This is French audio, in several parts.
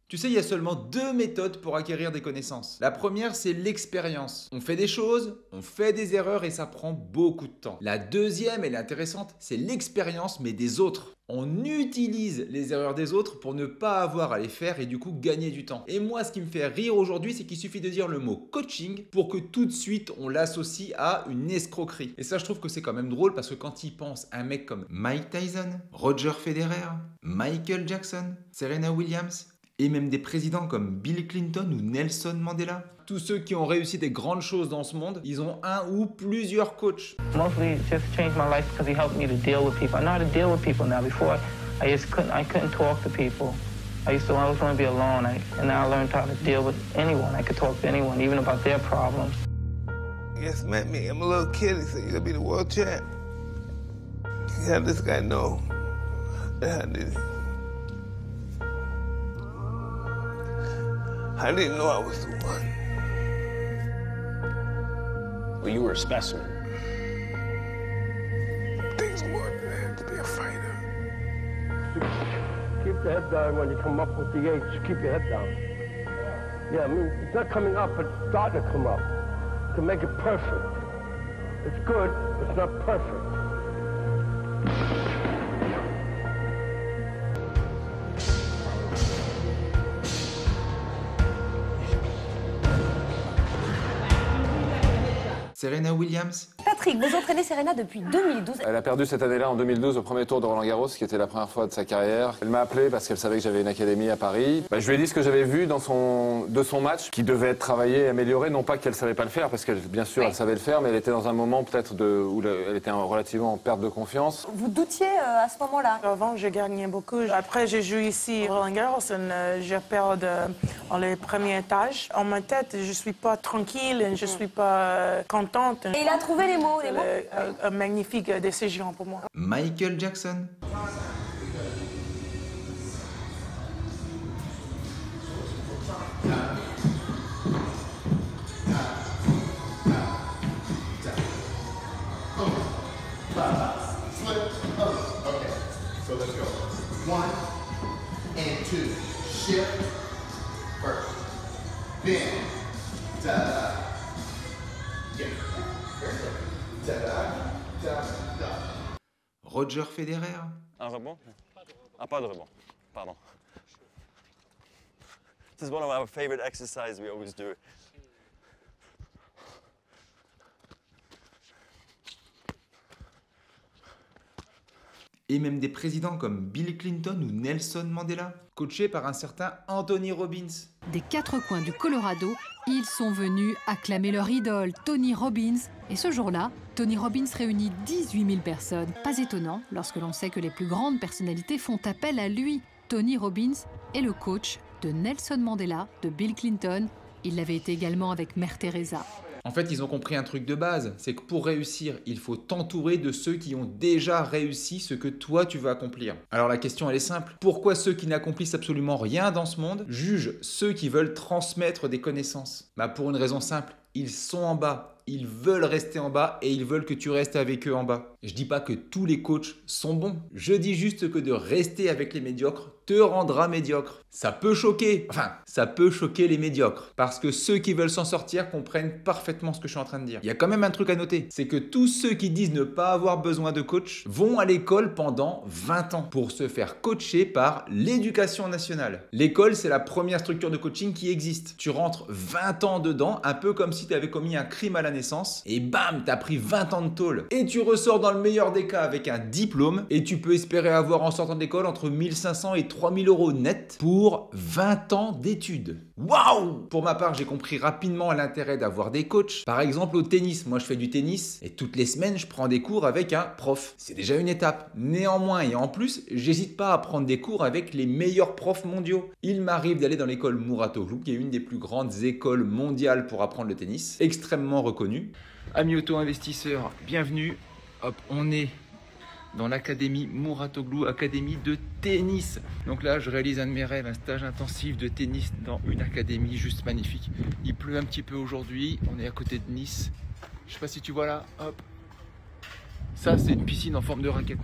Tu sais, il y a seulement deux méthodes pour acquérir des connaissances. La première, c'est l'expérience. On fait des choses, on fait des erreurs et ça prend beaucoup de temps. La deuxième, elle est intéressante, c'est l'expérience mais des autres. On utilise les erreurs des autres pour ne pas avoir à les faire et du coup gagner du temps. Et moi, ce qui me fait rire aujourd'hui, c'est qu'il suffit de dire le mot coaching pour que tout de suite on l'associe à une escroquerie. Et ça, je trouve que c'est quand même drôle parce que quand il pense un mec comme Mike Tyson, Roger Federer, Michael Jackson, Serena Williams, et même des présidents comme Bill Clinton ou Nelson Mandela. Tous ceux qui ont réussi des grandes choses dans ce monde, ils ont un ou plusieurs coachs. Mostly it just changed my life because he helped me to deal with people. I know how to deal with people now. Before, I couldn't talk to people. I always want to be alone. And now I learned how to deal with anyone. I could talk to anyone, even about their problems. He just met me. I'm a little kid. He said, "You're gonna be the world champ." How did this guy know? How did he? I didn't know I was the one. Well, you were a specimen. Things more than that to be a fighter. Keep the head down when you come up with the age. Keep your head down. Yeah, I mean, it's not coming up, it's starting to come up. To make it perfect. It's good, it's not perfect. Serena Williams. Patrick, vous entraînez Serena depuis 2012. Elle a perdu cette année-là, en 2012, au premier tour de Roland-Garros, qui était la première fois de sa carrière. Elle m'a appelé parce qu'elle savait que j'avais une académie à Paris. Je lui ai dit ce que j'avais vu de son match, qui devait être travaillé et amélioré. Non pas qu'elle savait pas le faire, parce que bien sûr, elle savait le faire, mais elle était dans un moment peut-être où elle était relativement en perte de confiance. Vous doutiez à ce moment-là? Avant, je gagnais beaucoup. Après, j'ai joué ici à Roland-Garros et j'ai perdu dans les premiers étages. En ma tête, je suis pas tranquille et je suis pas contente. Et il a trouvé les mots, les mots. Une magnifique décision pour moi. Michael Jackson. Okay, so let's go. 1 and 2. Shift first. Then, ta-da. Yeah. Very good. Ta-da. Ta-da. Roger Federer. Un rebond? Ah, pas de rebond. Pardon. This is one of our favorite exercises we always do. Et même des présidents comme Bill Clinton ou Nelson Mandela, coachés par un certain Anthony Robbins. Des quatre coins du Colorado, ils sont venus acclamer leur idole, Tony Robbins. Et ce jour-là, Tony Robbins réunit 18 000 personnes. Pas étonnant lorsque l'on sait que les plus grandes personnalités font appel à lui. Tony Robbins est le coach de Nelson Mandela, de Bill Clinton. Il l'avait été également avec Mère Teresa. En fait, ils ont compris un truc de base, c'est que pour réussir, il faut t'entourer de ceux qui ont déjà réussi ce que toi tu veux accomplir. Alors la question elle est simple, pourquoi ceux qui n'accomplissent absolument rien dans ce monde jugent ceux qui veulent transmettre des connaissances? Pour une raison simple, ils sont en bas. Ils veulent rester en bas et ils veulent que tu restes avec eux en bas. Je dis pas que tous les coachs sont bons. Je dis juste que de rester avec les médiocres te rendra médiocre. Ça peut choquer. Enfin, ça peut choquer les médiocres. Parce que ceux qui veulent s'en sortir comprennent parfaitement ce que je suis en train de dire. Il y a quand même un truc à noter. C'est que tous ceux qui disent ne pas avoir besoin de coach vont à l'école pendant 20 ans pour se faire coacher par l'éducation nationale. L'école, c'est la première structure de coaching qui existe. Tu rentres 20 ans dedans, un peu comme si tu avais commis un crime à la naissance et bam, t'as pris 20 ans de tôle. Et tu ressors dans le meilleur des cas avec un diplôme et tu peux espérer avoir en sortant de l'école entre 1500 et 3000 euros net pour 20 ans d'études. Waouh! Pour ma part, j'ai compris rapidement l'intérêt d'avoir des coachs. Par exemple, au tennis, moi je fais du tennis et toutes les semaines, je prends des cours avec un prof. C'est déjà une étape. Néanmoins et en plus, j'hésite pas à prendre des cours avec les meilleurs profs mondiaux. Il m'arrive d'aller dans l'école Mouratoglou, qui est une des plus grandes écoles mondiales pour apprendre le tennis, extrêmement reconnue. Amis auto-investisseurs, bienvenue. Hop, on est dans l'académie Mouratoglou, académie de tennis. Donc là, je réalise un de mes rêves, un stage intensif de tennis dans une académie juste magnifique. Il pleut un petit peu aujourd'hui, on est à côté de Nice. Je sais pas si tu vois là, hop. Ça, c'est une piscine en forme de raquette.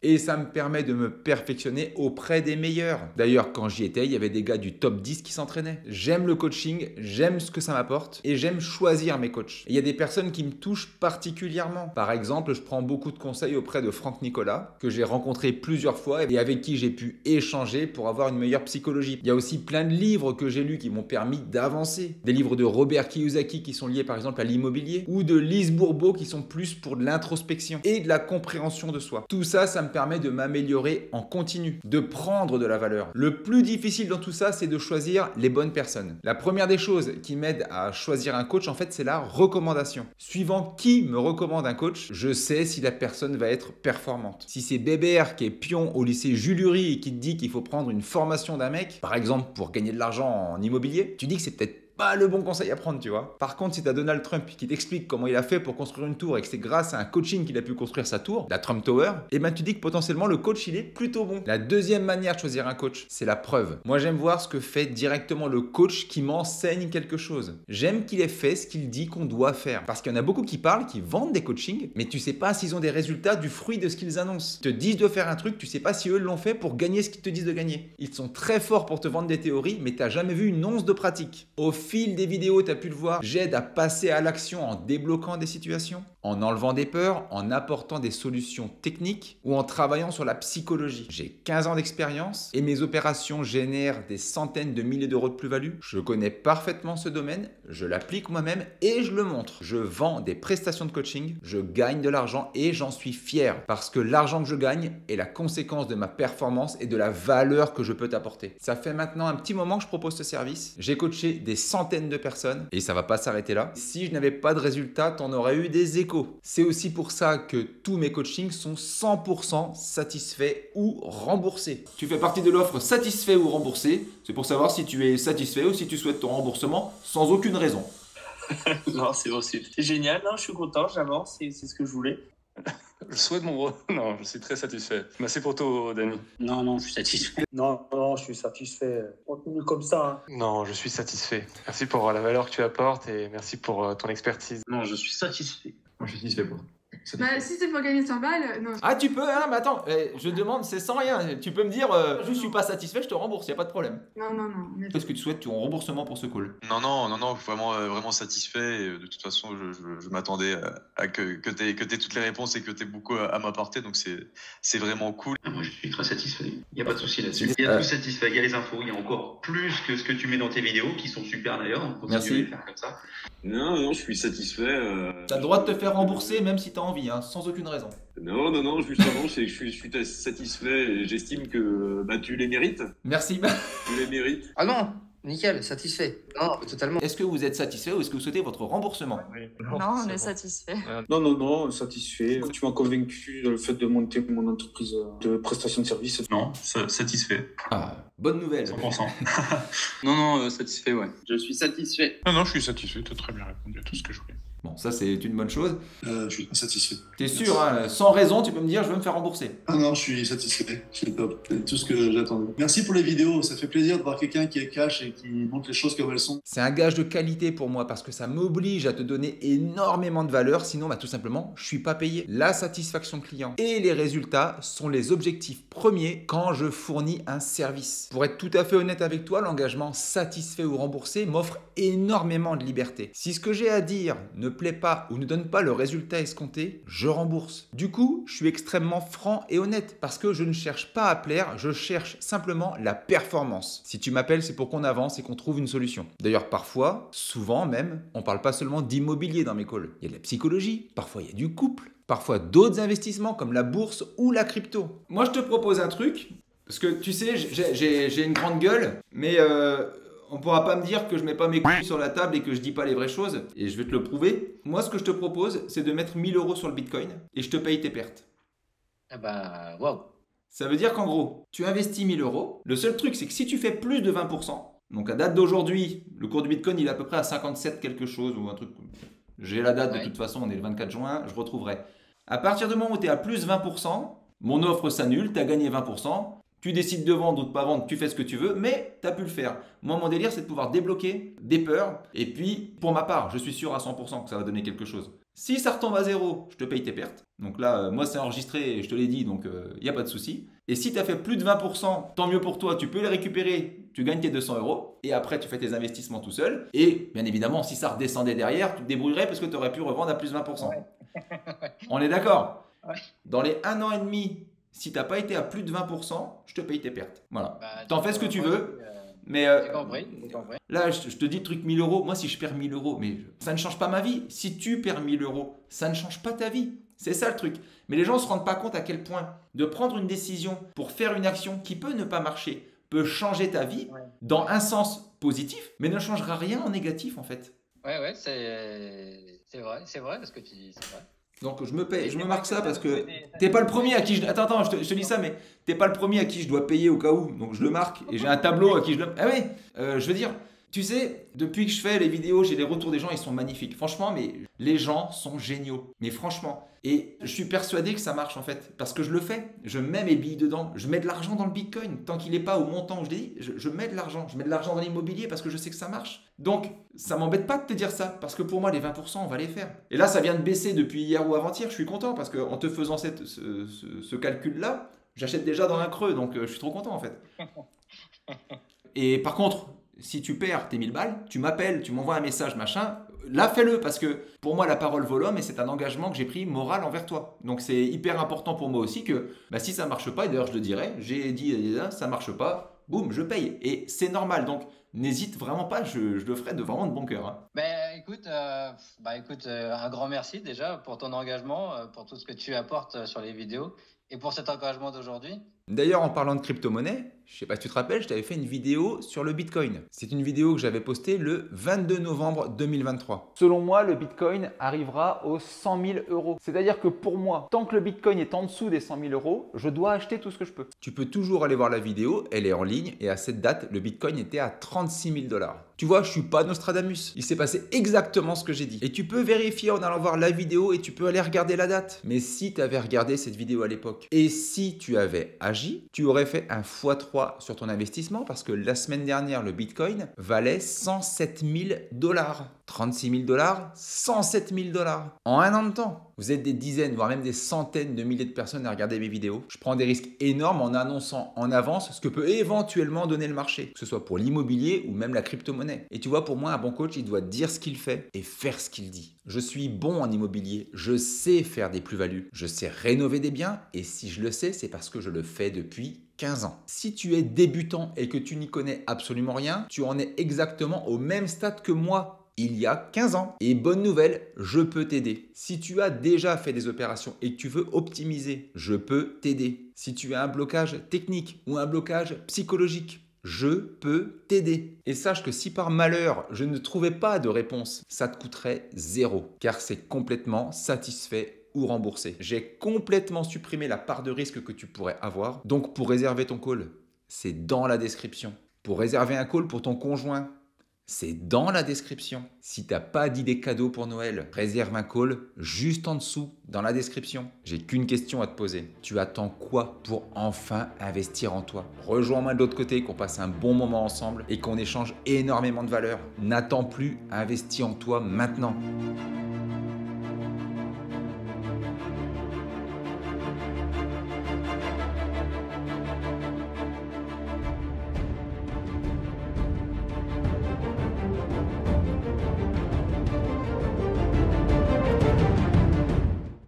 Et ça me permet de me perfectionner auprès des meilleurs. D'ailleurs, quand j'y étais, il y avait des gars du top 10 qui s'entraînaient. J'aime le coaching, j'aime ce que ça m'apporte et j'aime choisir mes coachs. Et il y a des personnes qui me touchent particulièrement. Par exemple, je prends beaucoup de conseils auprès de Franck Nicolas, que j'ai rencontré plusieurs fois et avec qui j'ai pu échanger pour avoir une meilleure psychologie. Il y a aussi plein de livres que j'ai lus qui m'ont permis d'avancer. Des livres de Robert Kiyosaki qui sont liés par exemple à l'immobilier ou de Lise Bourbeau qui sont plus pour de l'introspection et de la compréhension de soi. Tout ça, ça me permet de m'améliorer en continu, de prendre de la valeur. Le plus difficile dans tout ça, c'est de choisir les bonnes personnes. La première des choses qui m'aide à choisir un coach, en fait, c'est la recommandation. Suivant qui me recommande un coach, je sais si la personne va être performante. Si c'est Bébert qui est pion au lycée Jules Lurie et qui te dit qu'il faut prendre une formation d'un mec, par exemple pour gagner de l'argent en immobilier, tu dis que c'est peut-être pas le bon conseil à prendre, tu vois. Par contre, si tu as Donald Trump qui t'explique comment il a fait pour construire une tour et que c'est grâce à un coaching qu'il a pu construire sa tour, la Trump Tower, et ben tu dis que potentiellement le coach il est plutôt bon. La deuxième manière de choisir un coach, c'est la preuve. Moi j'aime voir ce que fait directement le coach qui m'enseigne quelque chose. J'aime qu'il ait fait ce qu'il dit qu'on doit faire. Parce qu'il y en a beaucoup qui parlent, qui vendent des coachings, mais tu sais pas s'ils ont des résultats du fruit de ce qu'ils annoncent. Ils te disent de faire un truc, tu sais pas si eux l'ont fait pour gagner ce qu'ils te disent de gagner. Ils sont très forts pour te vendre des théories, mais t'as jamais vu une once de pratique. Au fil des vidéos, tu as pu le voir, j'aide à passer à l'action en débloquant des situations, en enlevant des peurs, en apportant des solutions techniques ou en travaillant sur la psychologie. J'ai 15 ans d'expérience et mes opérations génèrent des centaines de milliers d'euros de plus-value. Je connais parfaitement ce domaine, je l'applique moi-même et je le montre. Je vends des prestations de coaching, je gagne de l'argent et j'en suis fier parce que l'argent que je gagne est la conséquence de ma performance et de la valeur que je peux t'apporter. Ça fait maintenant un petit moment que je propose ce service. J'ai coaché des centaines de personnes et ça va pas s'arrêter là. Si je n'avais pas de résultats, t'en aurais eu des échos. C'est aussi pour ça que tous mes coachings sont 100% satisfaits ou remboursés. Tu fais partie de l'offre satisfait ou remboursé. C'est pour savoir si tu es satisfait ou si tu souhaites ton remboursement sans aucune raison. Non, c'est bon, c'est génial. Non, je suis content, j'avance, c'est ce que je voulais. Je souhaite mon... Non, je suis très satisfait. Merci pour tout, Dany. Non, je suis satisfait. Non, je suis satisfait. Continue comme ça. Hein. Non, je suis satisfait. Merci pour la valeur que tu apportes et merci pour ton expertise. Non, je suis satisfait. Moi, je suis satisfait pour. Bah, si c'est pour gagner 100 balles, non. Ah, tu peux, hein, mais attends, je demande, c'est sans rien. Tu peux me dire, je suis pas satisfait, je te rembourse, y a pas de problème. Non. Est-ce que tu souhaites ton remboursement pour ce call? Non, vraiment satisfait. De toute façon, je m'attendais à que t'aies toutes les réponses et que t'aies beaucoup à m'apporter, donc c'est vraiment cool. Moi, je suis très satisfait. Il n'y a pas de souci là-dessus. Il y a tout satisfait, il y a les infos, il y a encore plus que ce que tu mets dans tes vidéos, qui sont super d'ailleurs. On continue Merci. à les faire comme ça. Non, je suis satisfait. T'as le droit de te faire rembourser même si t'as envie, hein, sans aucune raison. Non, justement, c'est que je suis satisfait et j'estime que tu les mérites. Merci. Tu les mérites. Ah non, nickel, satisfait. Non, totalement. Est-ce que vous êtes satisfait ou est-ce que vous souhaitez votre remboursement? Non, on est satisfait. Non, satisfait. Tu m'as convaincu dans le fait de monter mon entreprise de prestation de services. Non, satisfait. Ah, bonne nouvelle. 100%. Non, satisfait, ouais. Je suis satisfait. Non, je suis satisfait. Tu as très bien répondu à tout ce que je voulais. Bon, ça c'est une bonne chose. Je suis satisfait. T'es sûr, hein, sans raison, tu peux me dire je veux me faire rembourser. Non, je suis satisfait. C'est top. C'est tout ce que j'attendais. Merci pour les vidéos. Ça fait plaisir de voir quelqu'un qui est cash et qui montre les choses comme elles sont. C'est un gage de qualité pour moi parce que ça m'oblige à te donner énormément de valeur. Sinon, tout simplement, je suis pas payé. La satisfaction client et les résultats sont les objectifs premiers quand je fournis un service. Pour être tout à fait honnête avec toi, l'engagement satisfait ou remboursé m'offre énormément de liberté. Si ce que j'ai à dire ne plaît pas ou ne donne pas le résultat escompté, je rembourse. Du coup, je suis extrêmement franc et honnête parce que je ne cherche pas à plaire, je cherche simplement la performance. Si tu m'appelles, c'est pour qu'on avance et qu'on trouve une solution. D'ailleurs, parfois, souvent même, on parle pas seulement d'immobilier dans mes calls. Il y a de la psychologie, parfois il y a du couple, parfois d'autres investissements comme la bourse ou la crypto. Moi, je te propose un truc, parce que tu sais, j'ai une grande gueule, mais on pourra pas me dire que je mets pas mes couilles sur la table et que je dis pas les vraies choses, et je vais te le prouver. Moi, ce que je te propose, c'est de mettre 1000 € sur le Bitcoin et je te paye tes pertes. Ah bah, waouh. Ça veut dire qu'en gros, tu investis 1000 €. Le seul truc, c'est que si tu fais plus de 20%, donc à date d'aujourd'hui, le cours du Bitcoin, il est à peu près à 57 quelque chose ou un truc. J'ai la date de toute façon, on est le 24 juin, je retrouverai. À partir du moment où tu es à plus 20%, mon offre s'annule, tu as gagné 20%. Tu décides de vendre ou de pas vendre, tu fais ce que tu veux, mais tu as pu le faire. Moi, mon délire, c'est de pouvoir débloquer des peurs. Et puis, pour ma part, je suis sûr à 100% que ça va donner quelque chose. Si ça retombe à 0, je te paye tes pertes. Donc là, moi, c'est enregistré, et je te l'ai dit, donc il n'y a pas de souci. Et si tu as fait plus de 20%, tant mieux pour toi, tu peux les récupérer, tu gagnes tes 200 €. Et après, tu fais tes investissements tout seul. Et bien évidemment, si ça redescendait derrière, tu te débrouillerais parce que tu aurais pu revendre à plus 20%. Ouais. On est d'accord? Ouais. Dans les 1 an et demi, si tu n'as pas été à plus de 20%, je te paye tes pertes. Voilà. Bah, t'en fais ce que tu veux. Mais là, je te dis le truc 1000 €. Moi, si je perds 1000 €, mais ça ne change pas ma vie. Si tu perds 1000 €, ça ne change pas ta vie. C'est ça le truc. Mais les gens ne se rendent pas compte à quel point de prendre une décision pour faire une action qui peut ne pas marcher, peut changer ta vie dans un sens positif, mais ne changera rien en négatif en fait. Ouais, c'est vrai ce que tu dis, c'est vrai. Donc je me marque ça parce que t'es pas le premier à qui je... Attends, je te dis ça, mais t'es pas le premier à qui je dois payer au cas où. Donc je le marque et j'ai un tableau à qui je le... Ah oui, je veux dire, tu sais, depuis que je fais les vidéos, j'ai les retours des gens, ils sont magnifiques. Franchement, mais les gens sont géniaux. Mais franchement, et je suis persuadé que ça marche en fait, parce que je le fais. Je mets mes billes dedans, je mets de l'argent dans le Bitcoin. Tant qu'il n'est pas au montant où je l'ai dit, je mets de l'argent. Je mets de l'argent dans l'immobilier parce que je sais que ça marche. Donc, ça m'embête pas de te dire ça, parce que pour moi, les 20%, on va les faire. Et là, ça vient de baisser depuis hier ou avant-hier, je suis content, parce qu'en te faisant ce calcul-là, j'achète déjà dans un creux, donc je suis trop content en fait. Et par contre, si tu perds tes 1000 balles, tu m'appelles, tu m'envoies un message, machin, là fais-le, parce que pour moi la parole vaut l'homme et c'est un engagement que j'ai pris moral envers toi. Donc c'est hyper important pour moi aussi que si ça marche pas, et d'ailleurs je le dirais, j'ai dit ça marche pas, boum, je paye. Et c'est normal, donc n'hésite vraiment pas, je le ferai de vraiment de bon cœur. Hein. Écoute, un grand merci déjà pour ton engagement, pour tout ce que tu apportes sur les vidéos et pour cet engagement d'aujourd'hui. D'ailleurs, en parlant de crypto-monnaie, je sais pas si tu te rappelles, je t'avais fait une vidéo sur le Bitcoin. C'est une vidéo que j'avais postée le 22 novembre 2023. Selon moi, le Bitcoin arrivera aux 100 000 €. C'est-à-dire que pour moi, tant que le Bitcoin est en dessous des 100 000 €, je dois acheter tout ce que je peux. Tu peux toujours aller voir la vidéo, elle est en ligne et à cette date, le Bitcoin était à 36 000 $. Tu vois, je suis pas Nostradamus. Il s'est passé exactement ce que j'ai dit. Et tu peux vérifier en allant voir la vidéo et tu peux aller regarder la date. Mais si tu avais regardé cette vidéo à l'époque et si tu avais agi, tu aurais fait un x3 sur ton investissement parce que la semaine dernière, le Bitcoin valait 107 000 $. 36 000 $, 107 000 $. En un an de temps. Vous êtes des dizaines, voire même des centaines de milliers de personnes à regarder mes vidéos. Je prends des risques énormes en annonçant en avance ce que peut éventuellement donner le marché, que ce soit pour l'immobilier ou même la crypto-monnaie. Et tu vois, pour moi, un bon coach, il doit dire ce qu'il fait et faire ce qu'il dit. Je suis bon en immobilier, je sais faire des plus-values, je sais rénover des biens et si je le sais, c'est parce que je le fais depuis 15 ans. Si tu es débutant et que tu n'y connais absolument rien, tu en es exactement au même stade que moi il y a 15 ans. Et bonne nouvelle, je peux t'aider. Si tu as déjà fait des opérations et que tu veux optimiser, je peux t'aider. Si tu as un blocage technique ou un blocage psychologique, je peux t'aider. Et sache que si par malheur, je ne trouvais pas de réponse, ça te coûterait 0, car c'est complètement satisfait ou remboursé. J'ai complètement supprimé la part de risque que tu pourrais avoir. Donc pour réserver ton call, c'est dans la description. Pour réserver un call pour ton conjoint, c'est dans la description. Si tu n'as pas d'idée cadeau pour Noël, réserve un call juste en dessous, dans la description. J'ai qu'une question à te poser. Tu attends quoi pour enfin investir en toi? Rejoins-moi de l'autre côté, qu'on passe un bon moment ensemble et qu'on échange énormément de valeur. N'attends plus, investis en toi maintenant.